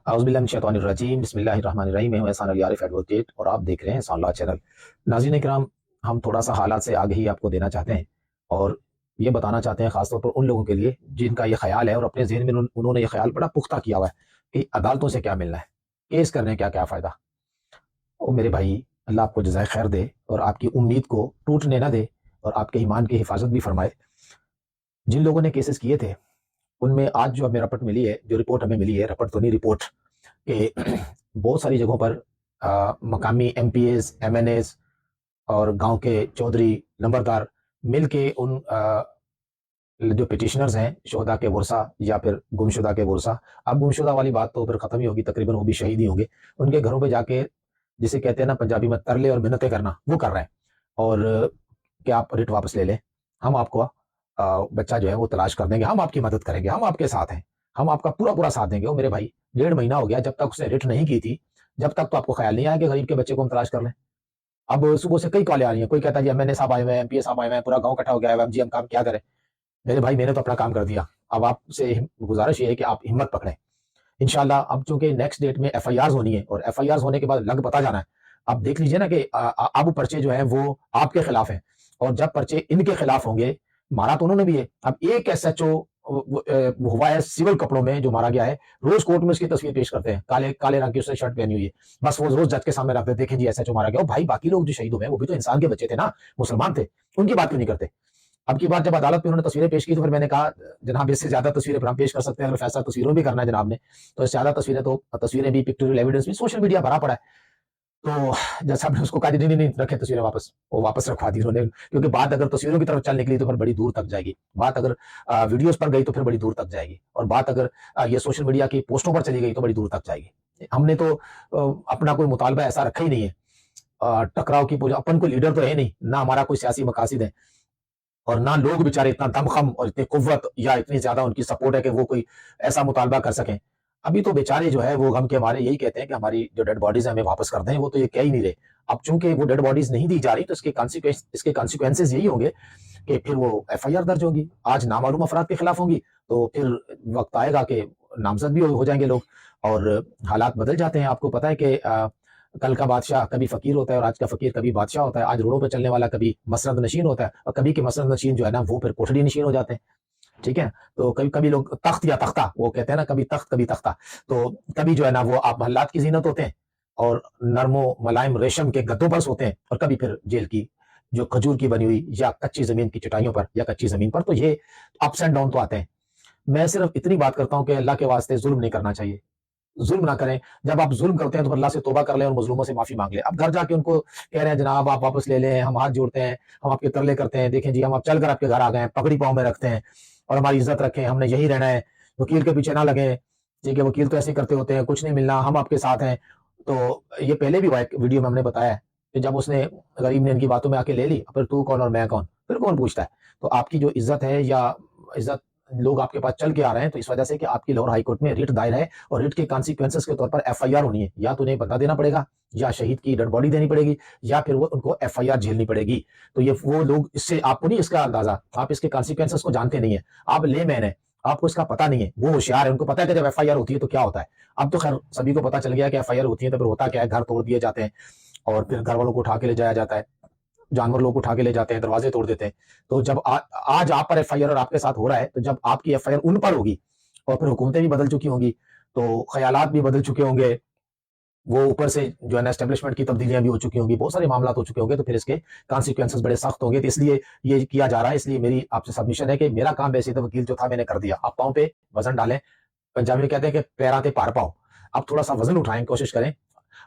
औज़ुबिल्लाहिमिनश्शैतानिर्रजीम बिस्मिल्लाहिर्रहमानिर्रहीम। मैं हूं एहसान अली आरिफ एडवोकेट और आप देख रहे हैं एहसान लॉ चैनल। नाज़रीन किराम, हम थोड़ा सा हालात से आगे ही आपको देना चाहते हैं और ये बताना चाहते हैं खासतौर पर उन लोगों के लिए जिनका ये ख्याल है और अपने ज़हन में उन्होंने ये ख्याल बड़ा पुख्ता किया हुआ है कि अदालतों से क्या मिलना है, केस करने का क्या फ़ायदा। ओ मेरे भाई, अल्लाह आपको जज़ाए खैर दे और आपकी उम्मीद को टूटने ना दे और आपके ईमान की हिफाजत भी फरमाए। जिन लोगों ने केसेस किए थे उनमें आज जो हमें रपट मिली है, जो रिपोर्ट हमें मिली है, रपट तो नहीं रिपोर्ट, कि बहुत सारी जगहों पर मकामी एमपीएस, एमएनएस और गांव के चौधरी, नंबरदार मिलके उन जो पिटिशनर्स हैं, शोहदा के वर्सा या फिर गुमशुदा के वर्सा, अब गुमशुदा वाली बात तो फिर खत्म ही होगी, तकरीबन वो भी शहीद ही होंगे। उनके घरों पे जाके जिसे कहते हैं ना पंजाबी में तरले और मिन्नतें करना, वो कर रहे हैं और कि आप रिट वापस ले लें, हम आपको बच्चा जो है वो तलाश कर देंगे, हम आपकी मदद करेंगे, हम आपके साथ हैं, हम आपका पूरा पूरा साथ देंगे। ओ मेरे भाई, 1.5 महीना हो गया जब तक उसने रिट नहीं की थी, जब तक तो आपको ख्याल नहीं आया कि गरीब के बच्चे को हम तलाश कर लें। अब सुबह से कई कॉलें आ रही हैं, कोई कहता है जी एमएनए साहब आए हुए हैं, एमपीए साहब आए हुए हैं, पूरा गांव इकट्ठा हो गया है, अब जी हम काम क्या करें। मेरे भाई, मैंने तो अपना काम कर दिया, अब आपसे गुजारिश ये है कि आप हिम्मत पकड़ें। इंशाल्लाह अब चूंकि नेक्स्ट डेट में एफआईआर होनी है और एफआईआर होने के बाद लग पता जाना है। आप देख लीजिए ना कि अब पर्चे जो है वो आपके खिलाफ हैं और जब पर्चे इनके खिलाफ होंगे, मारा तो उन्होंने भी है। अब एक एसएचओ हुआ है सिविल कपड़ों में जो मारा गया है, रोज कोर्ट में उसकी तस्वीर पेश करते हैं, काले काले रंग की उसने शर्ट पहनी हुई है, बस वो रोज जज के सामने रखते हैं, देखें जी एसएचओ मारा गया। ओ भाई, बाकी लोग जो शहीद हुए हैं वो भी तो इंसान के बच्चे थे ना, मुसलमान थे, उनकी बात क्यों नहीं करते। अब की बात जब अदालत में उन्होंने तस्वीरें पेश की तो फिर मैंने कहा जनाब इससे ज्यादा तस्वीरें फिर हम पेश कर सकते हैं, अगर फैसला तस्वीरों भी करना है जनाब ने, तो इससे ज्यादा तस्वीरें तो तस्वीरें भी, पिक्टोरियल एविडेंस भी सोशल मीडिया भरा पड़ा है। तो जज साहब ने उसको कहा नहीं नहीं नहीं रखे तस्वीरें वापस, वो वापस रखवा दी उन्होंने, क्योंकि बात अगर तस्वीरों की तरफ चल निकली तो फिर बड़ी दूर तक जाएगी, बात अगर वीडियोस पर गई तो फिर बड़ी दूर तक जाएगी और बात अगर ये सोशल मीडिया की पोस्टों पर चली गई तो बड़ी दूर तक जाएगी। हमने तो अपना कोई मुतालबा ऐसा रखा ही नहीं है, टकराव की अपन कोई लीडर तो है नहीं ना, हमारा कोई सियासी मकासद है और ना लोग बेचारे इतना दमखम और इतनी कुव्वत या इतनी ज्यादा उनकी सपोर्ट है कि वो कोई ऐसा मुतालबा कर सकें। अभी तो बेचारे जो है वो गम के मारे यही कहते हैं कि हमारी जो डेड बॉडीज है हमें वापस कर दें, वो तो ये कह ही नहीं रहे। अब चूंकि वो डेड बॉडीज नहीं दी जा रही तो इसके कॉन्सिक्वेंसेज यही होंगे कि फिर वो एफआईआर दर्ज होगी, आज नामालूम अफराद के खिलाफ होंगी, तो फिर वक्त आएगा कि नामजद भी हो जाएंगे लोग और हालात बदल जाते हैं। आपको पता है कि कल का बादशाह कभी फकीर होता है और आज का फकीर कभी बादशाह होता है। आज रोडों पर चलने वाला कभी मसनद नशीन होता है और कभी के मसनद नशीन जो है ना वो फिर कोठड़ी नशीन हो जाते हैं। ठीक है, तो कभी कभी लोग तख्त या तख्ता, वो कहते हैं ना कभी तख्त कभी तख्ता, तो कभी जो है ना वो आप महल्लात की जीनत होते हैं और नरमो मुलायम रेशम के गद्दों पर सोते हैं और कभी फिर जेल की जो खजूर की बनी हुई या कच्ची जमीन की चटाइयों पर या कच्ची जमीन पर, तो ये अप्स एंड डाउन तो आते हैं। मैं सिर्फ इतनी बात करता हूं कि अल्लाह के वास्ते जुल्म नहीं करना चाहिए, जुल्म ना करें। जब आप जुल्म करते हैं तो अल्लाह से तौबा कर लें और मजलूमों से माफी मांग लें। अब घर जाके उनको कह रहे हैं जनाब आप वापस ले लें, हम हाथ जोड़ते हैं, हम आपके तरले करते हैं, देखें जी हम अब चल कर आपके घर आ गए हैं, पकड़ी पाँव में रखते हैं और हमारी इज्जत रखें, हमने यही रहना है, वकील के पीछे ना लगे। ठीक है, वकील तो ऐसे करते होते हैं, कुछ नहीं मिलना, हम आपके साथ हैं। तो ये पहले भी हुआ है, वीडियो में हमने बताया है कि जब उसने गरीब ने इनकी बातों में आके ले ली, फिर तू कौन और मैं कौन, फिर कौन पूछता है। तो आपकी जो इज्जत है या इज्जत लोग आपके पास चल के आ रहे हैं तो इस वजह से कि आपकी लाहौर हाई कोर्ट में रिट दायर है और रिट के कॉन्सिक्वेंसेस के तौर पर एफआईआर होनी है, या तो उन्हें बदला देना पड़ेगा या शहीद की डेड बॉडी देनी पड़ेगी या फिर वो उनको एफआईआर झेलनी पड़ेगी। तो ये वो लोग, इससे आपको नहीं इसका अंदाजा, आप इसके कॉन्सिक्वेंसेस को जानते नहीं है, आप लेमैन है, आपको इसका पता नहीं है। वो होशियार है, उनको पता है कि जब एफआईआर होती है तो क्या होता है। अब तो खैर सभी को पता चल गया कि एफआईआर होती है तो फिर होता क्या है, घर तोड़ दिए जाते हैं और फिर घर वालों को उठा के ले जाया जाता है, जानवर लोग उठा के ले जाते हैं, दरवाजे तोड़ देते हैं। तो जब आज आप पर एफआईआर और आपके साथ हो रहा है, तो जब आपकी एफआईआर उन पर होगी और फिर हुकूमतें भी बदल चुकी होंगी, तो ख्यालात भी बदल चुके होंगे, वो ऊपर से जो है ना एस्टेब्लिशमेंट की तब्दीलियां भी हो चुकी होंगी, बहुत सारे मामला हो चुके होंगे, तो फिर इसके कॉन्सिक्वेंसेस बड़े सख्त होंगे। तो इसलिए ये किया जा रहा है। इसलिए मेरी आपसे सबमिशन है कि मेरा काम वैसे तो वकील जो था मैंने कर दिया, आप पाँव पे वजन डालें, पंजाबी में कहते हैं कि पैराते पार पाओ, आप थोड़ा सा वजन उठाएं, कोशिश करें।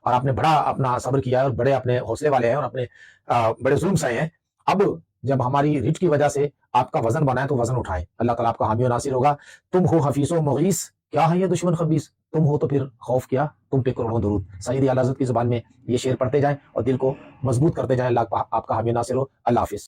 और आपने बड़ा अपना सब्र किया है और बड़े अपने हौसले वाले हैं और अपने बड़े जुल्म सहे हैं। अब जब हमारी रिट की वजह से आपका वजन बना है तो वजन उठाएं, अल्लाह ताला आपका हामी और नासिर होगा। तुम हो हफीसो मुगीस, क्या है ये दुश्मन खबीस, तुम हो तो फिर खौफ किया, तुम पे करोड़ों दुरूद। सईद आला हज़रत की जुबान में ये शेर पढ़ते जाएं और दिल को मजबूत करते जाएं। अल्लाह आपका हामी और नासिर हो। अल्लाह हाफिज।